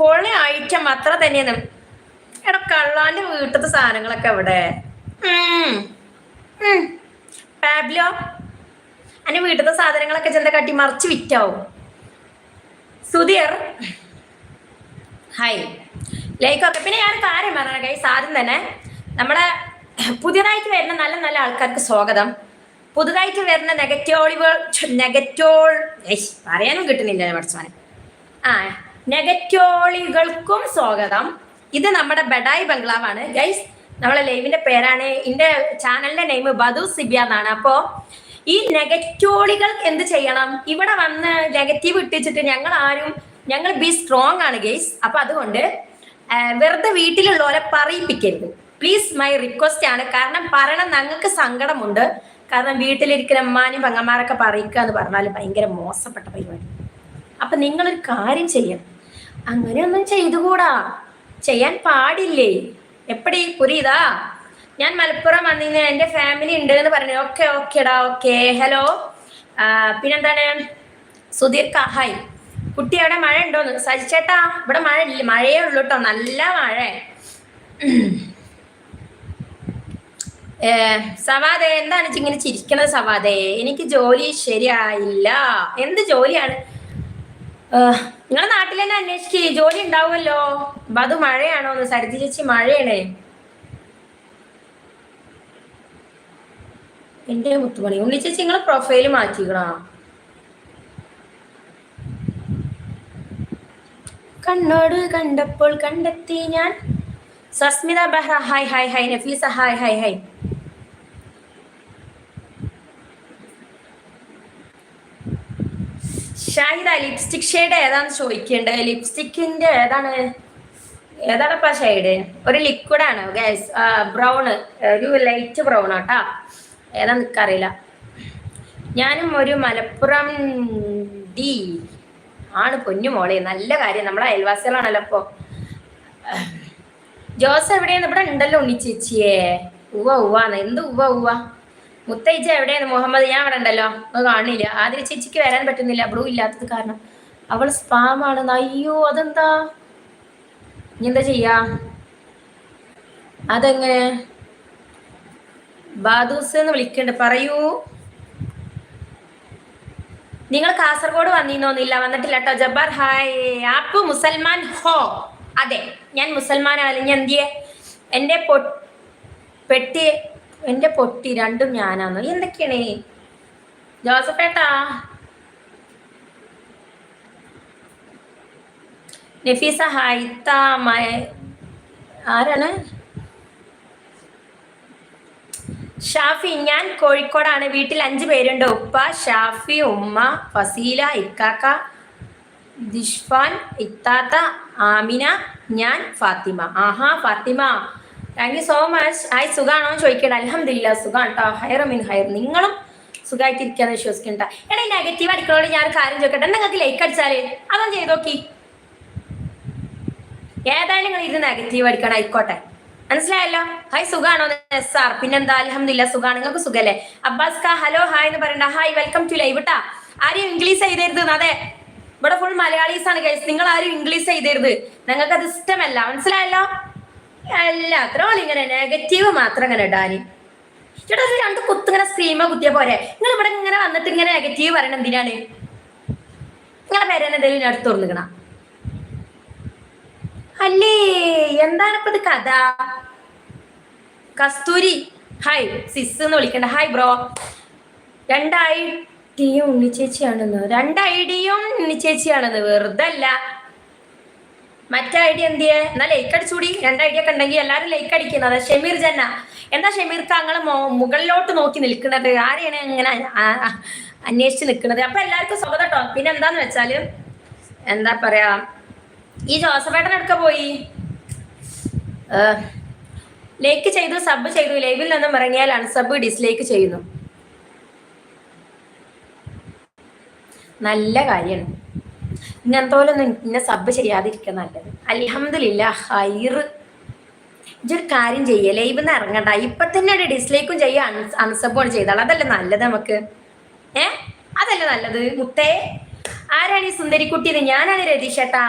പൊള്ളി ഐറ്റം അത്ര തന്നെയാണ്. എടാ കള്ളാന്റെ വീട്ടിലത്തെ സാധനങ്ങളൊക്കെ എവിടെ? പാബ്ലോ അന്റെ വീട്ടിലത്തെ സാധനങ്ങളൊക്കെ ചെന്ത കട്ടി മറിച്ച് വിറ്റാവും. സുധീർ ഹായ് ലൈക്കൊക്കെ. പിന്നെ ഞാൻ കാര്യം പറഞ്ഞ ഗൈസ്, ആദ്യം തന്നെ നമ്മളെ പുതിയതായിട്ട് വരുന്ന നല്ല നല്ല ആൾക്കാർക്ക് സ്വാഗതം. പുതുതായിട്ട് വരുന്ന പറയാനും കിട്ടുന്നില്ല പഠിച്ചോനെ. നെഗറ്റോളികൾക്കും സ്വാഗതം. ഇത് നമ്മുടെ ബഡായി ബംഗ്ലാവാണ് ഗൈസ്. നമ്മളെ ലൈവിന്റെ പേരാണ്, എന്റെ ചാനലിന്റെ നെയിം ബദു സിബിയ എന്നാണ്. അപ്പോ ഈ നെഗറ്റോളികൾ എന്ത് ചെയ്യണം? ഇവിടെ വന്ന് നെഗറ്റീവ് ഇട്ടിച്ചിട്ട് ഞങ്ങൾ ബി സ്ട്രോങ് ആണ് ഗൈസ്. അപ്പൊ അതുകൊണ്ട് വെറുതെ വീട്ടിലുള്ളവരെ പറയിപ്പിക്കരുത് പ്ലീസ്. മൈ റിക്വസ്റ്റ് ആണ്. കാരണം പറയണം, ഞങ്ങൾക്ക് സങ്കടമുണ്ട്. കാരണം വീട്ടിലിരിക്കുന്ന അമ്മാനും പെങ്ങന്മാരൊക്കെ പറയിക്കുക എന്ന് പറഞ്ഞാൽ ഭയങ്കര മോശപ്പെട്ട പരിപാടി. അപ്പൊ നിങ്ങളൊരു കാര്യം ചെയ്യണം, അങ്ങനെയൊന്നും ചെയ്തുകൂടാ, ചെയ്യാൻ പാടില്ലേ. എപ്പടി പുരിയതാ? ഞാൻ മലപ്പുറം വന്നിന്ന് എൻ്റെ ഫാമിലി ഉണ്ട് എന്ന് പറഞ്ഞു. ഓക്കെ ഓക്കേടാ ഓക്കെ. ഹലോ പിന്നെന്താണ് സുധീർ ഹായ്. കുട്ടി അവിടെ മഴ ഉണ്ടോന്ന്? സജിച്ചേട്ടാ ഇവിടെ മഴ ഇല്ല, മഴയേ ഉള്ളൂ കേട്ടോ, നല്ല മഴ. സവാദേ എന്താണ് ഇങ്ങനെ ചിരിക്കണത് സവാദേ? എനിക്ക് ജോലി ശരിയായില്ല. എന്ത് ജോലിയാണ്? നിങ്ങളെ നാട്ടിൽ തന്നെ അന്വേഷിക്ക്, ജോലി ഉണ്ടാവുമല്ലോ. അത് മഴയാണോന്ന്? സരിതി ചേച്ചി മഴയാണ്. എന്റെ മുത്തുമണി ഉണ്ണി ചേച്ചി നിങ്ങളെ പ്രൊഫൈല് മാറ്റിക്കണോ? കണ്ണോട് കണ്ടപ്പോൾ കണ്ടെത്തി ഞാൻ. Sasmita Behra hi hi hi. Nafeesa hi hi hi. Shahida lipstick shade ഏതാന്ന് ചോദിക്കണ്ടേ? ലിപ്സ്റ്റിക്കിന്റെ ഏതാണപ്പാ ഷെയ്ഡ്? ഒരു ലിക്വിഡാണ് ഗൈസ്, ബ്രൗണ്, ഒരു ലൈറ്റ് ബ്രൗൺ ആട്ടാ. ഏതാ നിൽക്കറിയില്ല. ഞാനും ഒരു മലപ്പുറം ഡി ആണ് പൊന്നു മോളെ. നല്ല കാര്യം, നമ്മളെ അയൽവാസികളാണല്ലോ. അപ്പോ ജോസ് എവിടെയാണ്? ഇവിടെ ഉണ്ടല്ലോ ഉണ്ണി ചേച്ചിയെ. ഉവ്വാന്ന് എന്ത് ഉവ്വ. മുത്തൈജ എവിടെയാണ്? മുഹമ്മദ് ഞാൻ ഇവിടെ ഉണ്ടല്ലോ, അത് കാണില്ല. ആതിര ചേച്ചിക്ക് വരാൻ പറ്റുന്നില്ല, ബ്ലൂ ഇല്ലാത്തത് കാരണം. അവൾ സ്പാമാണ്. അയ്യോ അതെന്താ? ഇനി എന്താ ചെയ്യാ? അതെങ്ങനെ? ബാദൂസ് എന്ന് വിളിക്കണ്ട്, പറയൂ. നിങ്ങൾ കാസർഗോഡ് വന്നിന്നോന്നില്ല? വന്നിട്ടില്ല കേട്ടോ. ജബ്ബാർ ഹായ്. ആപ്പ് മുസൽമാൻ ഹോ? അതെ ഞാൻ മുസൽമാനാണ്. ഞാൻ എന്തിയെ? എന്റെ പൊട്ടി രണ്ടും ഞാനാന്ന്. എന്തൊക്കെയാണ് ജോസഫേട്ടാ? നഫീസ ഹായ്. ആരാണ്? ഷാഫി ഞാൻ കോഴിക്കോടാണ്. വീട്ടിൽ 5 പേരുണ്ട്. ഉപ്പ ഷാഫി, ഉമ്മ ഫസീല, ഇക്കാക്ക ദിഷ്ഫാൻ, ഇത്താത്ത ആമിന, ഞാൻ ഫാത്തിമ. ആഹാ Fathima, thank you so much. Hi സുഖാണോ ചോദിക്കട്ടെ? അൽഹംദുലില്ലാ സുഖാണ് കേട്ടോ. ഹൈറമിൻ ഹൈർ. നിങ്ങളും സുഖമായിട്ടിരിക്കാന്ന് വിശ്വസിക്കണ്ട. എടാ ഈ നെഗറ്റീവ് അടിക്കണോട് ഞാൻ കാര്യം ചോദിക്കട്ടെ. നിങ്ങൾക്ക് ലൈക്ക് അടിച്ചാലേ അതൊന്നും ചെയ്തോക്കി. ഏതായാലും നിങ്ങൾ ഇത് നെഗറ്റീവ് അടിക്കണം, ആയിക്കോട്ടെ, മനസ്സിലായല്ലോ. ഹായ് സുഖാണോ സാർ? പിന്നെന്താ അൽഹംദുലില്ലാ സുഖാണ്. നിങ്ങൾക്ക് സുഖല്ലേ? അബ്ബാസ് കാ ഹലോ ഹായ് എന്ന് പറയണ്ട. ഹായ് വെൽക്കം ടു ലൈവ് കേട്ടാ. ആരും ഇംഗ്ലീഷ് ചെയ്തരുത്. അതെ ഇവിടെ ഫുൾ മലയാളീസ് ആണ് ഗൈസ്. നിങ്ങൾ ആരും ഇംഗ്ലീഷ് ചെയ്തരുത്, നിങ്ങൾക്ക് അത് ഇഷ്ടമല്ല, മനസ്സിലായല്ലോ. എല്ലാത്തിനും ഇങ്ങനെ നെഗറ്റീവ് മാത്രം ഇങ്ങനെ ഇടാന്. ചേട്ടാ 2 കുത്തിങ്ങനെ സ്ക്രീമോ കുത്തിയ പോരെ? നിങ്ങൾ ഇവിടെ ഇങ്ങനെ വന്നിട്ട് ഇങ്ങനെ നെഗറ്റീവ് പറയണം എന്തിനാണ്? നിങ്ങളെ പേരെന്നെ എന്തെങ്കിലും അടുത്ത് തുറന്നിക്കണ അല്ലേ? എന്താണ് ഇപ്പൊ ഇത് കഥ? കസ്തൂരി ഹായ്. സിസ് എന്ന് വിളിക്കണ്ട. Hi bro. 2 ഐഡിയും ഉണ്ണിച്ചേച്ചിയാണെന്ന്. 2 ഐഡിയും ഉണ്ണിച്ചേച്ചിയാണെന്ന്. വെറുതെ അല്ല. മറ്റേ ഐഡിയ എന്തിയെ? എന്നാ ലൈക്ക് അടിച്ചുകൂടി. 2 ഐഡിയ ഒക്കെ ഉണ്ടെങ്കിൽ എല്ലാരും ലൈക്ക് അടിക്കുന്നത്. ഷമീർ ജന്ന എന്താ ഷമീർക്ക് അങ്ങള് മുകളിലോട്ട് നോക്കി നിൽക്കുന്നത്? ആരെയാണ് ഇങ്ങനെ അന്വേഷിച്ച് നിൽക്കുന്നത്? അപ്പൊ എല്ലാവർക്കും സ്വാഗതം കേട്ടോ. പിന്നെ എന്താന്ന് വെച്ചാല് എന്താ പറയാ, ഈ ജോസഫേട്ടൻ എടുക്ക പോയി? ലൈക്ക് ചെയ്തു, സബ് ചെയ്തു. ലൈവിൽ നിന്നും ഇറങ്ങിയാൽ അൺസബ് ഡിസ്ലൈക്ക് ചെയ്യുന്നു. നല്ല കാര്യമാണ്. ഇങ്ങനത്തോലൊന്നും ഇന്നെ സബ് ചെയ്യാതിരിക്കുക നല്ലത്. അൽഹംദുലില്ലാ ഹൈർ. ഇതൊരു കാര്യം ചെയ്യ, ലൈവിൽ നിന്ന് ഇറങ്ങണ്ട, ഇപ്പൊ തന്നെ ഒരു ഡിസ്ലൈക്കും ചെയ്യുക, അൺസബും ചെയ്താൽ അതല്ലേ നല്ലത് നമുക്ക്. അതല്ലേ നല്ലത് മുത്തേ. ആരാണ് ഈ സുന്ദരിക്കുട്ടി? ഞാനാണ് രതീഷേട്ടാ.